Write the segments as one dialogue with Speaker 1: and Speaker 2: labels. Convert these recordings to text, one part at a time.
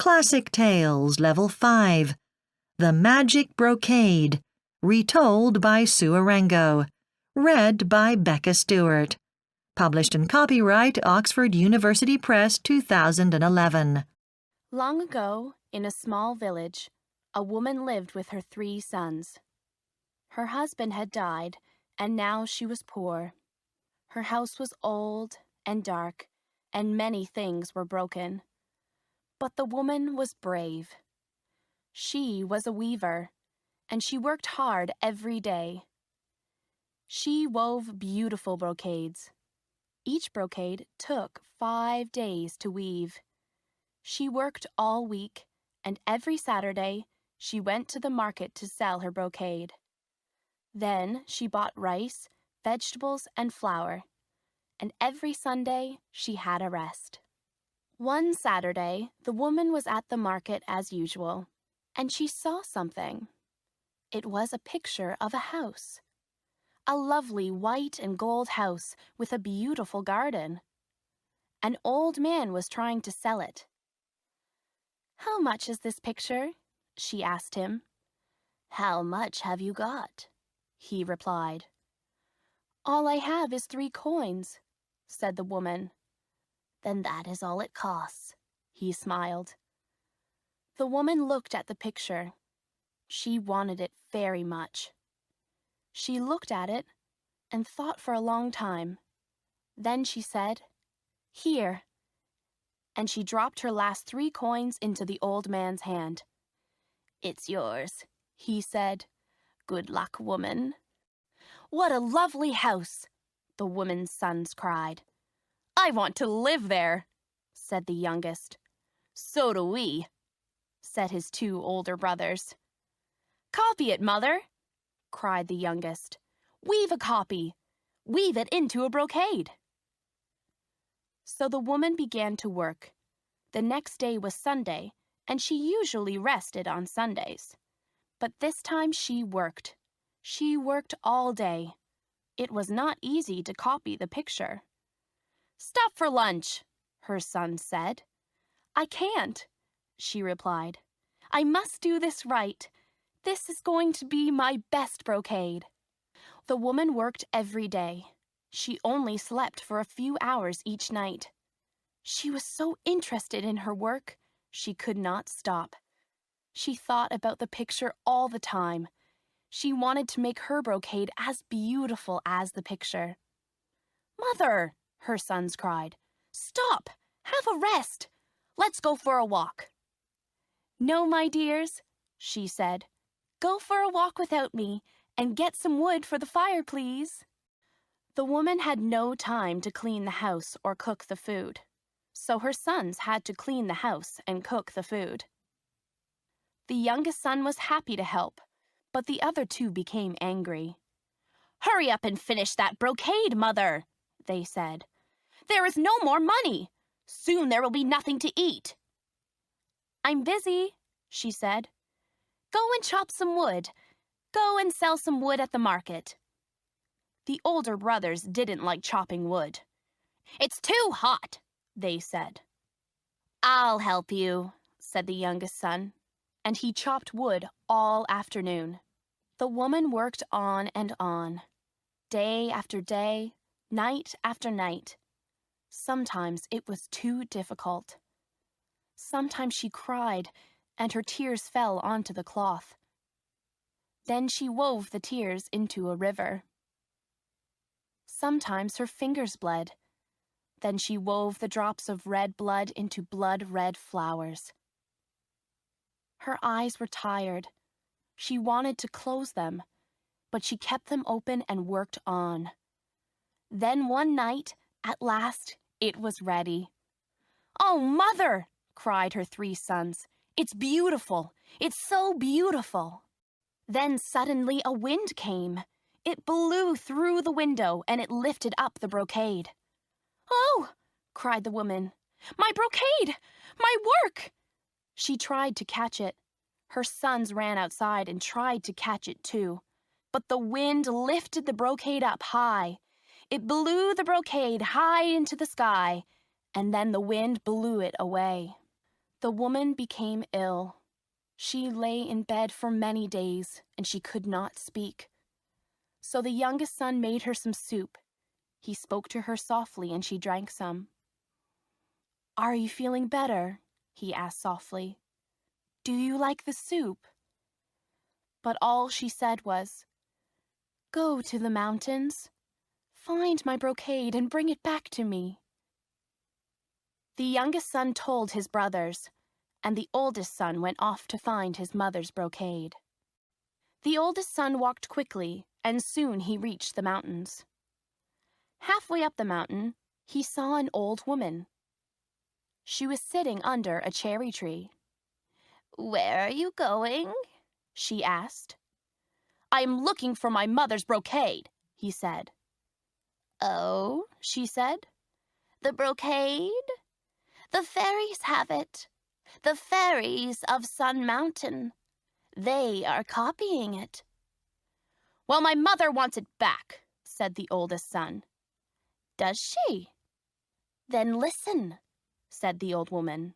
Speaker 1: Classic Tales Level 5. The Magic Brocade. Retold by Sue Arango. Read by Becca Stewart. Published in copyright Oxford University Press 2011.
Speaker 2: Long ago, in a small village, a woman lived with her 3 sons. Her husband had died, and now she was poor. Her house was old and dark, and many things were broken. But the woman was brave. She was a weaver, and she worked hard every day. She wove beautiful brocades. Each brocade took 5 days to weave. She worked all week, and every Saturday she went to the market to sell her brocade. Then she bought rice, vegetables, and flour, and every Sunday she had a rest. One Saturday, the woman was at the market as usual, and she saw something. It was a picture of a house. A lovely white and gold house with a beautiful garden. An old man was trying to sell it. "How much is this picture?" she asked him. "How much have you got?" he replied. "All I have is 3 coins," said the woman. "Then that is all it costs," he smiled. The woman looked at the picture. She wanted it very much. She looked at it and thought for a long time. Then she said, "Here," and she dropped her last 3 coins into the old man's hand. "It's yours," he said. "Good luck, woman." "What a lovely house!" the woman's sons cried. "I want to live there," said the youngest. "So do we," said his 2 older brothers. "Copy it, mother," cried the youngest. "Weave a copy. Weave it into a brocade." So the woman began to work. The next day was Sunday, and she usually rested on Sundays. But this time she worked. She worked all day. It was not easy to copy the picture. "Stop for lunch," her son said. "I can't," she replied. "I must do this right. This is going to be my best brocade." The woman worked every day. She only slept for a few hours each night. She was so interested in her work, she could not stop. She thought about the picture all the time. She wanted to make her brocade as beautiful as the picture. "Mother," her sons cried, "stop! Have a rest! Let's go for a walk." "No, my dears," she said. "Go for a walk without me, and get some wood for the fire, please." The woman had no time to clean the house or cook the food, so her sons had to clean the house and cook the food. The youngest son was happy to help, but the other 2 became angry. "Hurry up and finish that brocade, mother," they said. "There is no more money. Soon there will be nothing to eat." "I'm busy," she said. "Go and chop some wood. Go and sell some wood at the market." The older brothers didn't like chopping wood. "It's too hot," they said. "I'll help you," said the youngest son, and he chopped wood all afternoon. The woman worked on and on, day after day, night after night. Sometimes it was too difficult. Sometimes she cried, and her tears fell onto the cloth. Then she wove the tears into a river. Sometimes her fingers bled. Then she wove the drops of red blood into blood-red flowers. Her eyes were tired. She wanted to close them, but she kept them open and worked on. Then one night, at last, it was ready. "Oh, Mother!" cried her 3 sons. "It's beautiful! It's so beautiful!" Then suddenly a wind came. It blew through the window and it lifted up the brocade. "Oh!" cried the woman. "My brocade! My work!" She tried to catch it. Her sons ran outside and tried to catch it too. But the wind lifted the brocade up high. It blew the brocade high into the sky, and then the wind blew it away. The woman became ill. She lay in bed for many days, and she could not speak. So the youngest son made her some soup. He spoke to her softly, and she drank some. "Are you feeling better?" he asked softly. "Do you like the soup?" But all she said was, "Go to the mountains. Find my brocade and bring it back to me." The youngest son told his brothers, and the oldest son went off to find his mother's brocade. The oldest son walked quickly, and soon he reached the mountains. Halfway up the mountain, he saw an old woman. She was sitting under a cherry tree. "Where are you going?" she asked. "I am looking for my mother's brocade," he said. "Oh," she said, "the brocade? The fairies have it. The fairies of Sun Mountain. They are copying it." "Well, my mother wants it back," said the oldest son. "Does she? Then listen," said the old woman.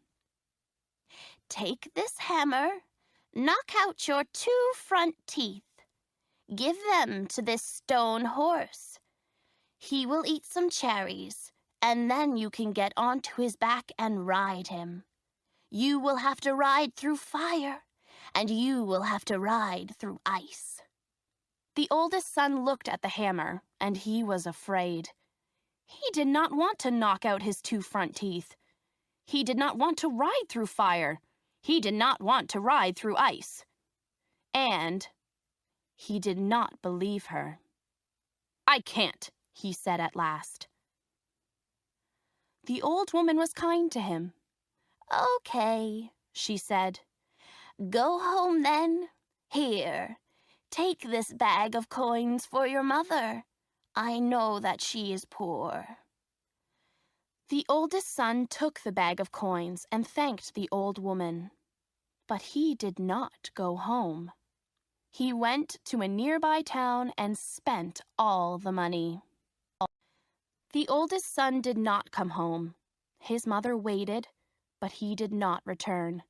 Speaker 2: "Take this hammer, knock out your 2 front teeth. Give them to this stone horse. He will eat some cherries, and then you can get onto his back and ride him. You will have to ride through fire, and you will have to ride through ice." The oldest son looked at the hammer, and he was afraid. He did not want to knock out his 2 front teeth. He did not want to ride through fire. He did not want to ride through ice. And he did not believe her. "I can't," he said at last. The old woman was kind to him. "Okay," she said. "Go home then. Here, take this bag of coins for your mother. I know that she is poor." The oldest son took the bag of coins and thanked the old woman. But he did not go home. He went to a nearby town and spent all the money. The oldest son did not come home. His mother waited, but he did not return.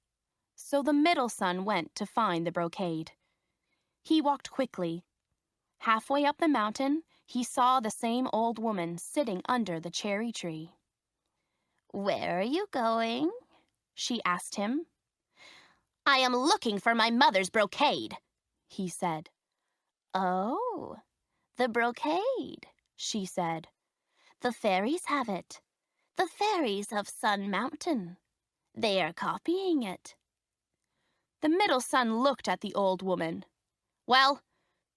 Speaker 2: So the middle son went to find the brocade. He walked quickly. Halfway up the mountain, he saw the same old woman sitting under the cherry tree. "Where are you going?" she asked him. "I am looking for my mother's brocade," he said. "Oh, the brocade," she said. "The fairies have it. The fairies of Sun Mountain. They are copying it." The middle son looked at the old woman. "Well,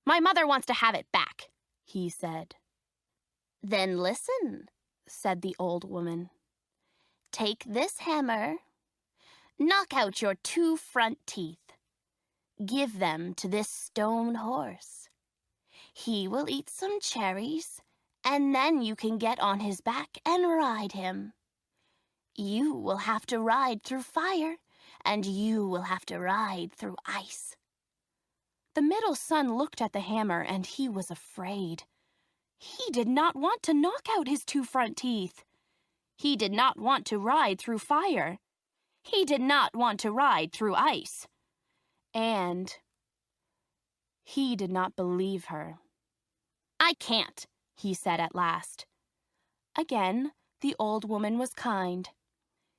Speaker 2: my mother wants to have it back," he said. "Then listen," said the old woman. "Take this hammer. Knock out your 2 front teeth. Give them to this stone horse. He will eat some cherries, and then you can get on his back and ride him. You will have to ride through fire, and you will have to ride through ice." The middle son looked at the hammer, and he was afraid. He did not want to knock out his 2 front teeth. He did not want to ride through fire. He did not want to ride through ice. And he did not believe her. "I can't," he said at last. Again, the old woman was kind.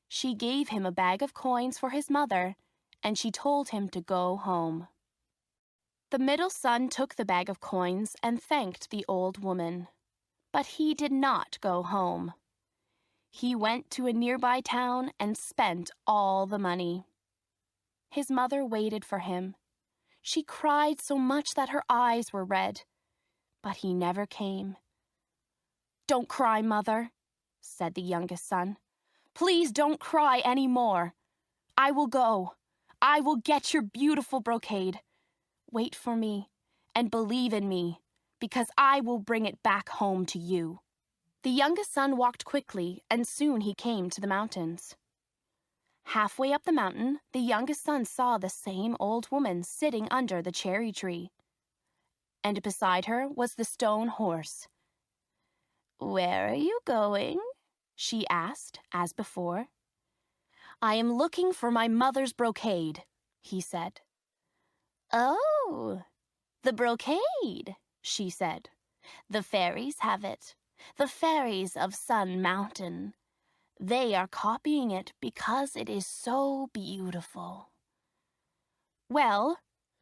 Speaker 2: She gave him a bag of coins for his mother, and she told him to go home. The middle son took the bag of coins and thanked the old woman. But he did not go home. He went to a nearby town and spent all the money. His mother waited for him. She cried so much that her eyes were red, but he never came. "Don't cry, Mother," said the youngest son. "Please don't cry any more. I will go. I will get your beautiful brocade. Wait for me and believe in me, because I will bring it back home to you." The youngest son walked quickly, and soon he came to the mountains. Halfway up the mountain, the youngest son saw the same old woman sitting under the cherry tree. And beside her was the stone horse. "Where are you going?" she asked, as before. I am looking for my mother's brocade, he said. Oh, the brocade, she said. The fairies have it. The fairies of Sun Mountain. They are copying it because it is so beautiful. Well,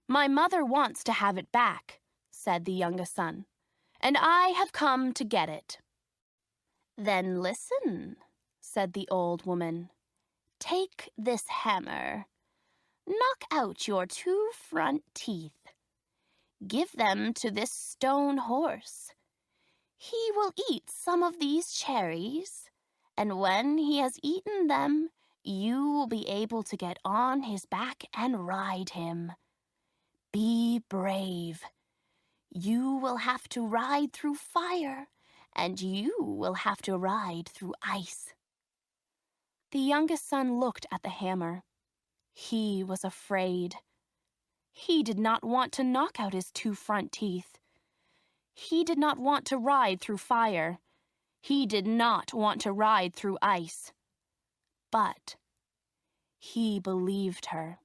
Speaker 2: my mother wants to have it back, said the youngest son, and I have come to get it. Then listen, said the old woman. Take this hammer. Knock out your 2 front teeth. Give them to this stone horse. He will eat some of these cherries, and when he has eaten them, you will be able to get on his back and ride him. Be brave. You will have to ride through fire, and you will have to ride through ice. The youngest son looked at the hammer. He was afraid. He did not want to knock out his 2 front teeth. He did not want to ride through fire. He did not want to ride through ice. But he believed her.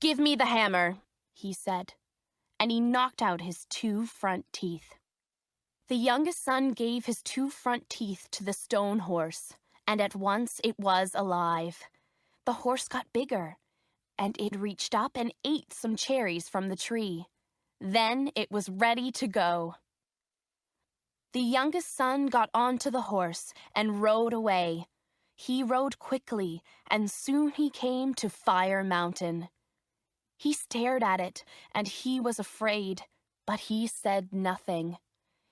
Speaker 2: Give me the hammer, he said, and he knocked out his 2 front teeth. The youngest son gave his 2 front teeth to the stone horse, and at once it was alive. The horse got bigger, and it reached up and ate some cherries from the tree. Then it was ready to go. The youngest son got onto the horse and rode away. He rode quickly, and soon he came to Fire Mountain. He stared at it, and he was afraid, but he said nothing.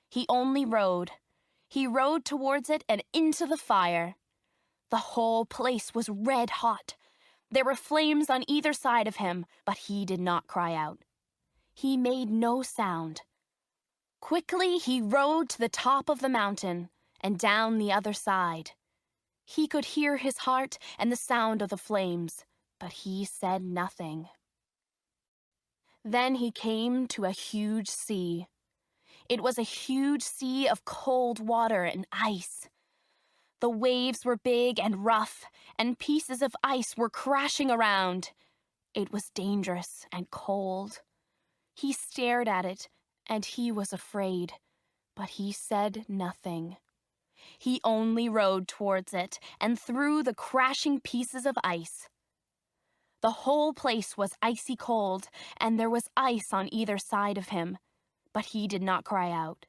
Speaker 2: He only rode. He rode towards it and into the fire. The whole place was red hot. There were flames on either side of him, but he did not cry out. He made no sound. Quickly he rode to the top of the mountain and down the other side. He could hear his heart and the sound of the flames, but he said nothing. Then he came to a huge sea. It was a huge sea of cold water and ice. The waves were big and rough, and pieces of ice were crashing around. It was dangerous and cold. He stared at it, and he was afraid, but he said nothing. He only rode towards it and through the crashing pieces of ice. The whole place was icy cold, and there was ice on either side of him, but he did not cry out.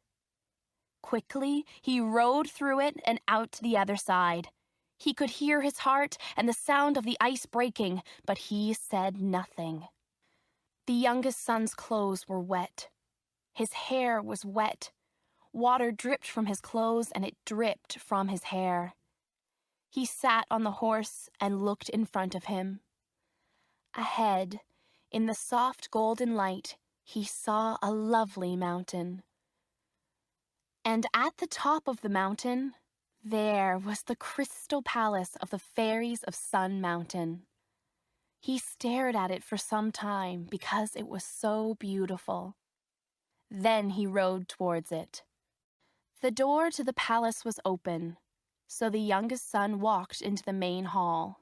Speaker 2: Quickly, he rode through it and out to the other side. He could hear his heart and the sound of the ice breaking, but he said nothing. The youngest son's clothes were wet. His hair was wet. Water dripped from his clothes and it dripped from his hair. He sat on the horse and looked in front of him. Ahead, in the soft golden light, he saw a lovely mountain. And at the top of the mountain, there was the crystal palace of the fairies of Sun Mountain. He stared at it for some time because it was so beautiful. Then he rode towards it. The door to the palace was open, so the youngest son walked into the main hall.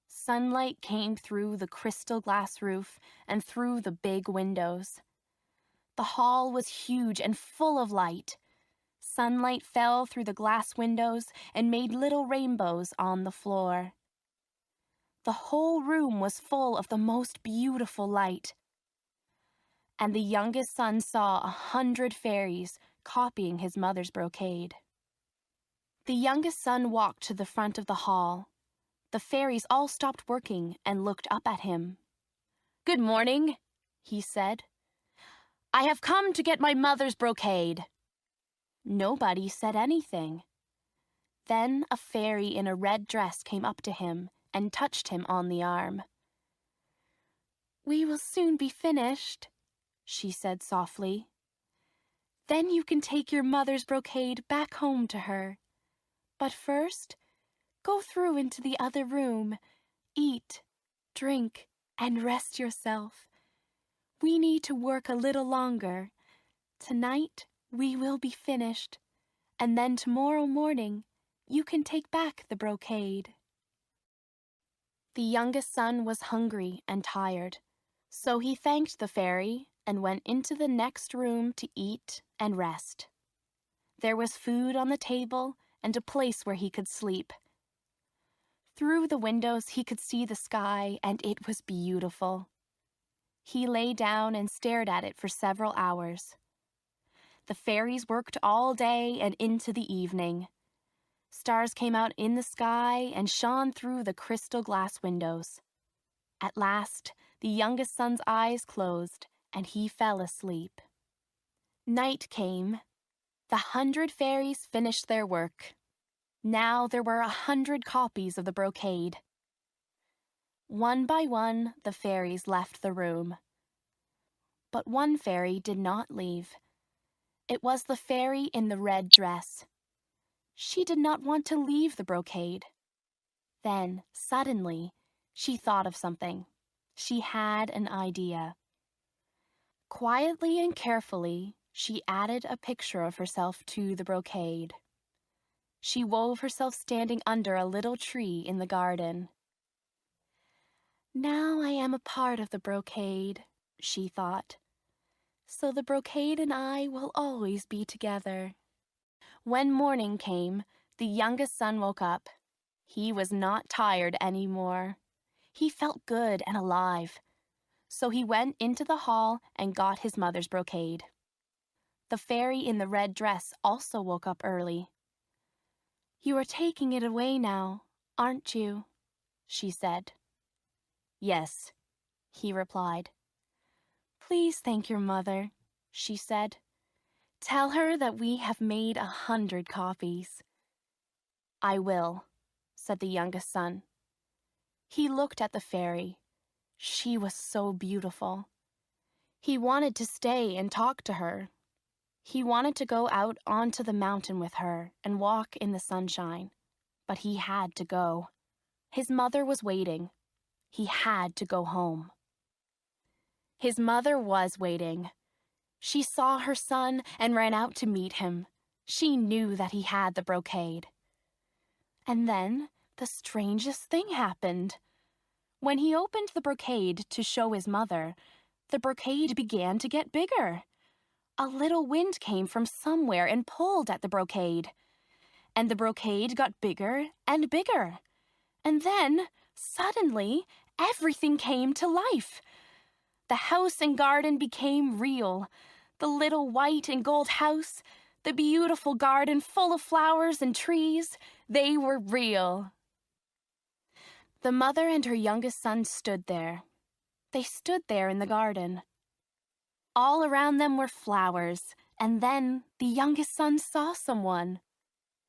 Speaker 2: Sunlight came through the crystal glass roof and through the big windows. The hall was huge and full of light. Sunlight fell through the glass windows and made little rainbows on the floor. The whole room was full of the most beautiful light. And the youngest son saw 100 fairies copying his mother's brocade. The youngest son walked to the front of the hall. The fairies all stopped working and looked up at him. "Good morning," he said. "I have come to get my mother's brocade." Nobody said anything. Then a fairy in a red dress came up to him and touched him on the arm. "We will soon be finished," she said softly. "Then you can take your mother's brocade back home to her. But first, go through into the other room, eat, drink, and rest yourself. We need to work a little longer. Tonight, we will be finished, and then tomorrow morning, you can take back the brocade." The youngest son was hungry and tired, so he thanked the fairy and went into the next room to eat and rest. There was food on the table and a place where he could sleep. Through the windows he could see the sky, and it was beautiful. He lay down and stared at it for several hours. The fairies worked all day and into the evening. Stars came out in the sky and shone through the crystal glass windows. At last, the youngest son's eyes closed, and he fell asleep. Night came. The 100 fairies finished their work. Now there were 100 copies of the brocade. One by one, the fairies left the room. But one fairy did not leave. It was the fairy in the red dress. She did not want to leave the brocade. Then, suddenly, she thought of something. She had an idea. Quietly and carefully, she added a picture of herself to the brocade. She wove herself standing under a little tree in the garden. "Now I am a part of the brocade," she thought. "So the brocade and I will always be together." When morning came, the youngest son woke up. He was not tired anymore. He felt good and alive. So he went into the hall and got his mother's brocade. The fairy in the red dress also woke up early. "You are taking it away now, aren't you?" she said. "Yes," he replied. "Please thank your mother," she said. "Tell her that we have made 100 copies." "I will," said the youngest son. He looked at the fairy. She was so beautiful. He wanted to stay and talk to her. He wanted to go out onto the mountain with her and walk in the sunshine. But he had to go. His mother was waiting. He had to go home. His mother was waiting. She saw her son and ran out to meet him. She knew that he had the brocade. And then the strangest thing happened. When he opened the brocade to show his mother, the brocade began to get bigger. A little wind came from somewhere and pulled at the brocade. And the brocade got bigger and bigger. And then, suddenly, everything came to life. The house and garden became real. The little white and gold house, the beautiful garden full of flowers and trees, they were real. The mother and her youngest son stood there. They stood there in the garden. All around them were flowers, and then the youngest son saw someone.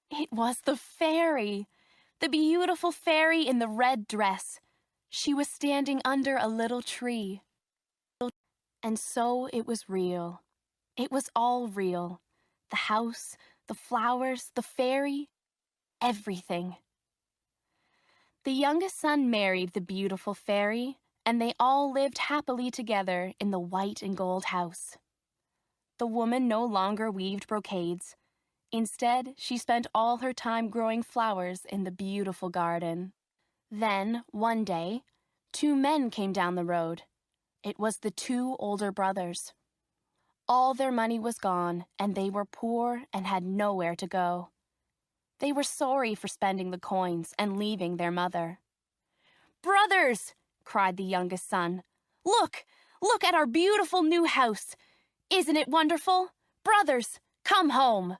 Speaker 2: It was the fairy, the beautiful fairy in the red dress. She was standing under a little tree. And so it was real. It was all real. The house, the flowers, the fairy, everything. The youngest son married the beautiful fairy, and they all lived happily together in the white and gold house. The woman no longer weaved brocades. Instead, she spent all her time growing flowers in the beautiful garden. Then, one day, 2 men came down the road. It was the 2 older brothers. All their money was gone, and they were poor and had nowhere to go. They were sorry for spending the coins and leaving their mother. "Brothers!" cried the youngest son. Look at our beautiful new house. Isn't it wonderful? Brothers, come home."